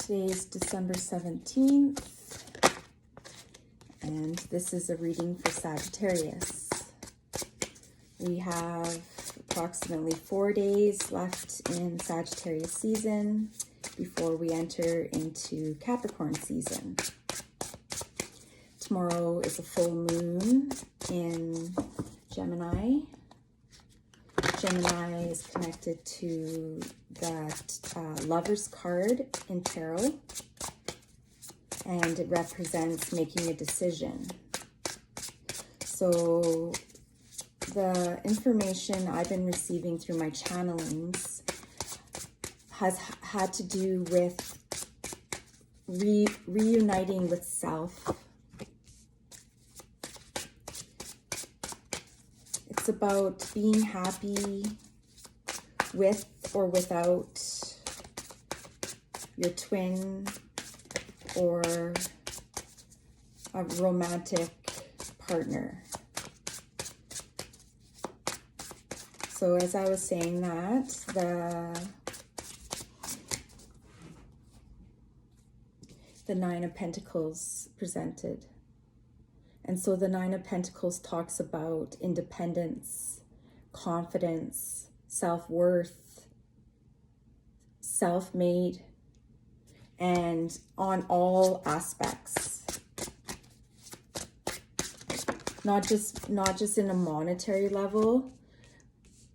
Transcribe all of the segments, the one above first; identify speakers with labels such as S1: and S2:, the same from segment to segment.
S1: Today is December 17th, and this is a reading for Sagittarius. We have approximately 4 days left in Sagittarius season before we enter into Capricorn season. Tomorrow is a full moon in Gemini. Gemini is connected to that Lover's card in tarot, and it represents making a decision. So the information I've been receiving through my channelings has had to do with reuniting with self. It's about being happy with or without your twin or a romantic partner. So as I was saying that, the Nine of Pentacles presented. And so the Nine of Pentacles talks about independence, confidence, self-worth, self-made, and on all aspects. Not just in a monetary level.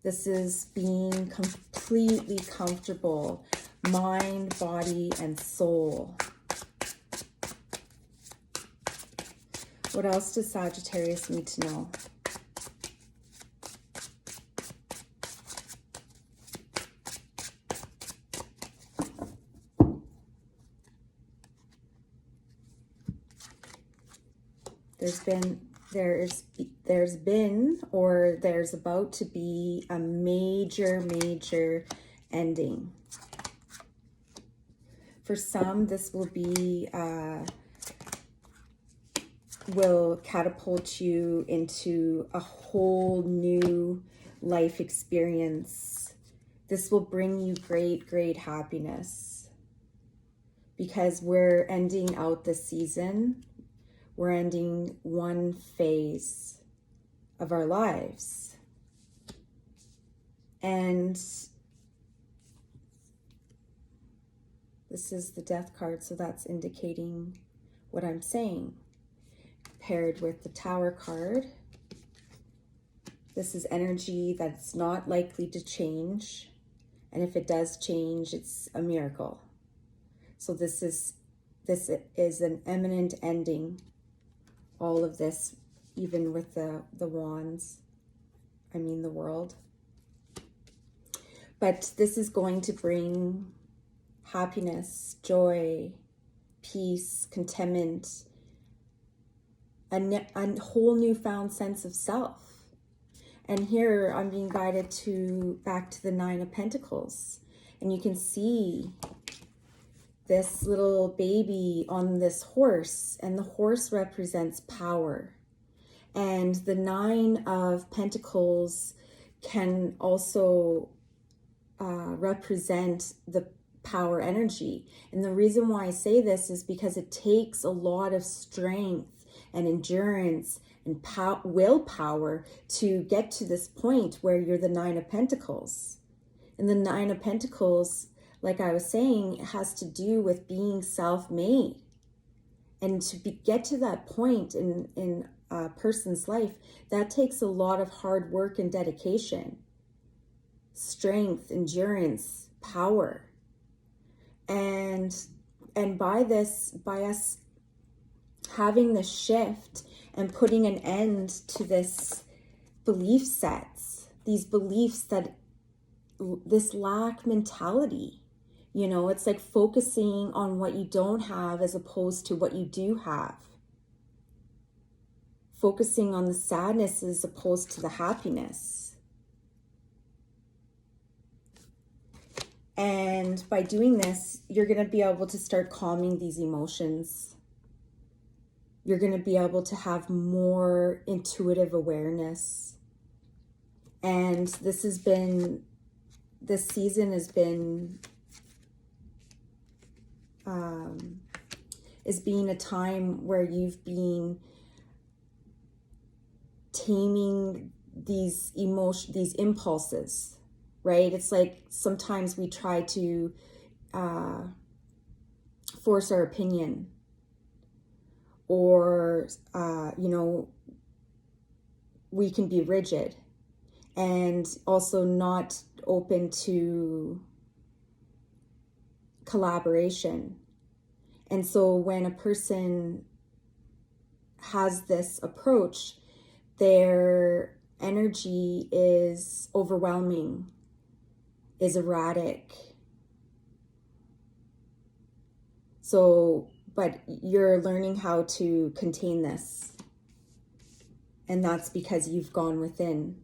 S1: This is being completely comfortable, mind, body, and soul. What else does Sagittarius need to know? There's about to be a major ending. For some, this will catapult you into a whole new life experience. This will bring you great happiness, because we're ending out this season. We're ending one phase of our lives. And this is the Death card, so that's indicating what I'm saying. Paired with the Tower card. This is energy that's not likely to change. And if it does change, it's a miracle. So this is an imminent ending. All of this, even with the wands, I mean the world. But this is going to bring happiness, joy, peace, contentment, a whole newfound sense of self. And here I'm being guided back to the Nine of Pentacles. And you can see this little baby on this horse, and the horse represents power. And the Nine of Pentacles can also represent the power energy. And the reason why I say this is because it takes a lot of strength and endurance and willpower to get to this point where you're the Nine of Pentacles. And the Nine of Pentacles, like I was saying, it has to do with being self-made. And to get to that point in a person's life, that takes a lot of hard work and dedication, strength, endurance, power. And by us having this shift and putting an end to this belief sets, these beliefs that this lack mentality, you know, it's like focusing on what you don't have as opposed to what you do have. Focusing on the sadness as opposed to the happiness. And by doing this, you're going to be able to start calming these emotions. You're going to be able to have more intuitive awareness. And this season has been is being a time where you've been taming these impulses, right? It's like sometimes we try to force our opinion, or we can be rigid and also not open to collaboration. And so when a person has this approach, their energy is overwhelming, is erratic. So, but you're learning how to contain this. And that's because you've gone within.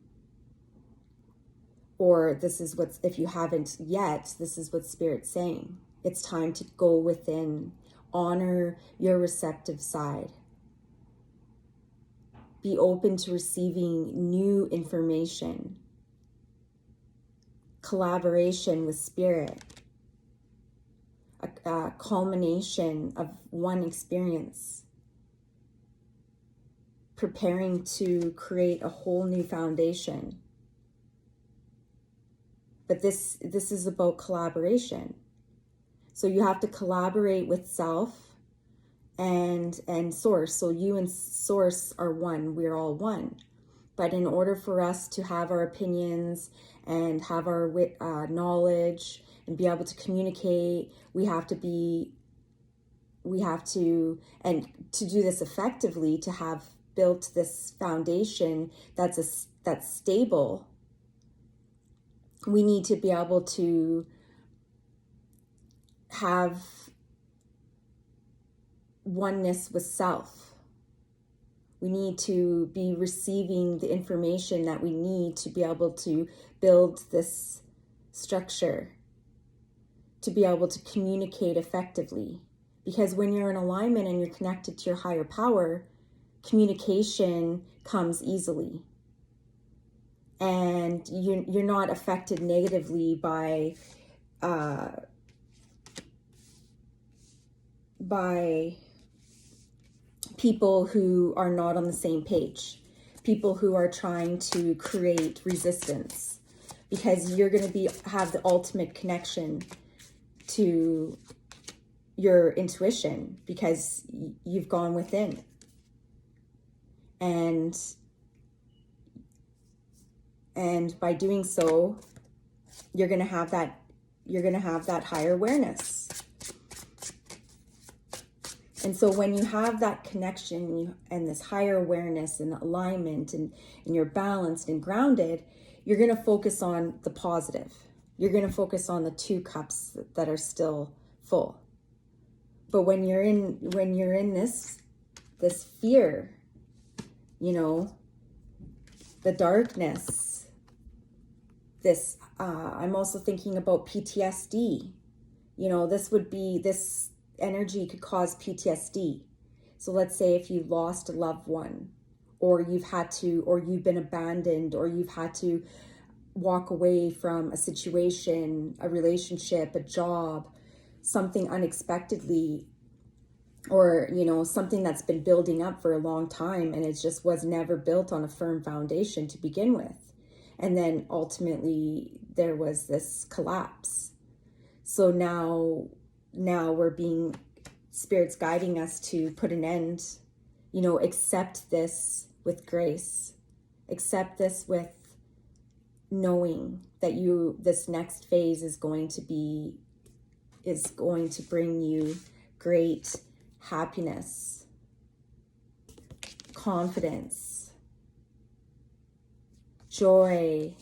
S1: Or this is what's, if you haven't yet, this is what Spirit's saying. It's time to go within. Honor your receptive side. Be open to receiving new information. Collaboration with Spirit. A culmination of one experience. Preparing to create a whole new foundation. But this is about collaboration. So you have to collaborate with self and source. So you and source are one. We're all one. But in order for us to have our opinions and have our knowledge and be able to communicate, and to do this effectively, to have built this foundation that's stable, we need to be able to have oneness with self. We need to be receiving the information that we need to be able to build this structure, to be able to communicate effectively. Because when you're in alignment and you're connected to your higher power, communication comes easily. And you're not affected negatively by people who are not on the same page, people who are trying to create resistance, because you're going to have the ultimate connection to your intuition, because you've gone within. And by doing so, you're going to have that higher awareness. And so when you have that connection and this higher awareness and alignment, and you're balanced and grounded, you're going to focus on the positive. You're going to focus on the 2 cups that are still full. But when you're in this fear, the darkness, this I'm also thinking about PTSD. This energy could cause PTSD. So let's say if you lost a loved one, or you've been abandoned, or you've had to walk away from a situation, a relationship, a job, something unexpectedly, or something that's been building up for a long time, and it just was never built on a firm foundation to begin with. And then ultimately there was this collapse. So now Spirit's guiding us to put an end, accept this with grace, accept this with knowing that this next phase is going to bring you great happiness, confidence, joy.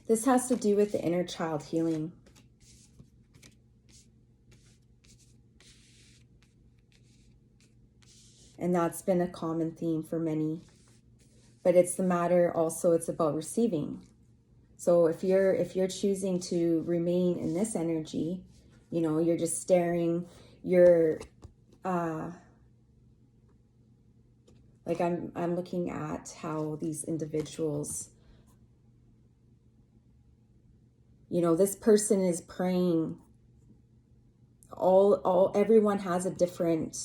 S1: This has to do with the inner child healing. And that's been a common theme for many. But it's it's about receiving. So if you're choosing to remain in this energy, you're just staring, like I'm looking at how these individuals, You know, this person is praying. Everyone has a different,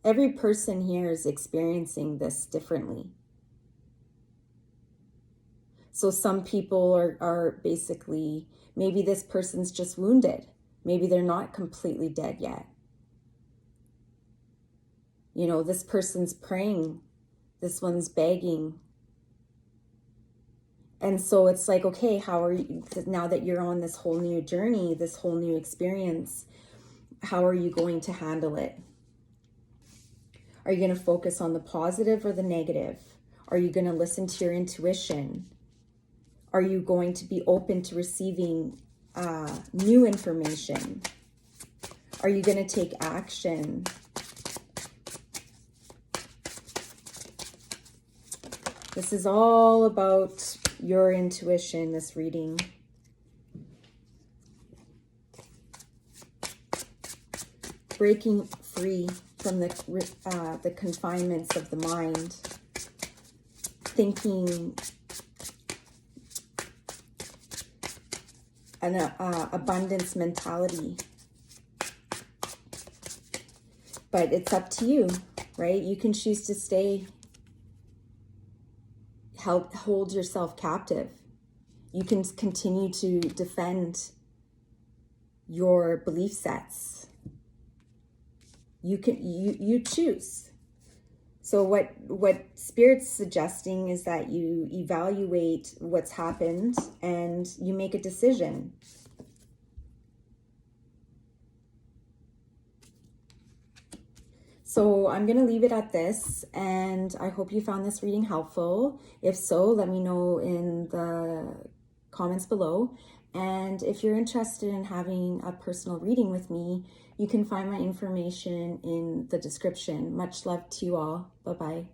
S1: every person here is experiencing this differently. So some people are basically, maybe this person's just wounded. Maybe they're not completely dead yet. You know, this person's praying. This one's begging. And so it's like, okay, how are you, now that you're on this whole new journey, this whole new experience, how are you going to handle it? Are you going to focus on the positive or the negative? Are you going to listen to your intuition? Are you going to be open to receiving new information? Are you going to take action? This is all about your intuition, this reading. Breaking free from the confinements of the mind. Thinking an abundance mentality. But it's up to you, right? You can choose to stay, hold yourself captive. You can continue to defend your belief sets. You choose. So what Spirit's suggesting is that you evaluate what's happened and you make a decision. So I'm going to leave it at this, and I hope you found this reading helpful. If so, let me know in the comments below. And if you're interested in having a personal reading with me, you can find my information in the description. Much love to you all. Bye-bye.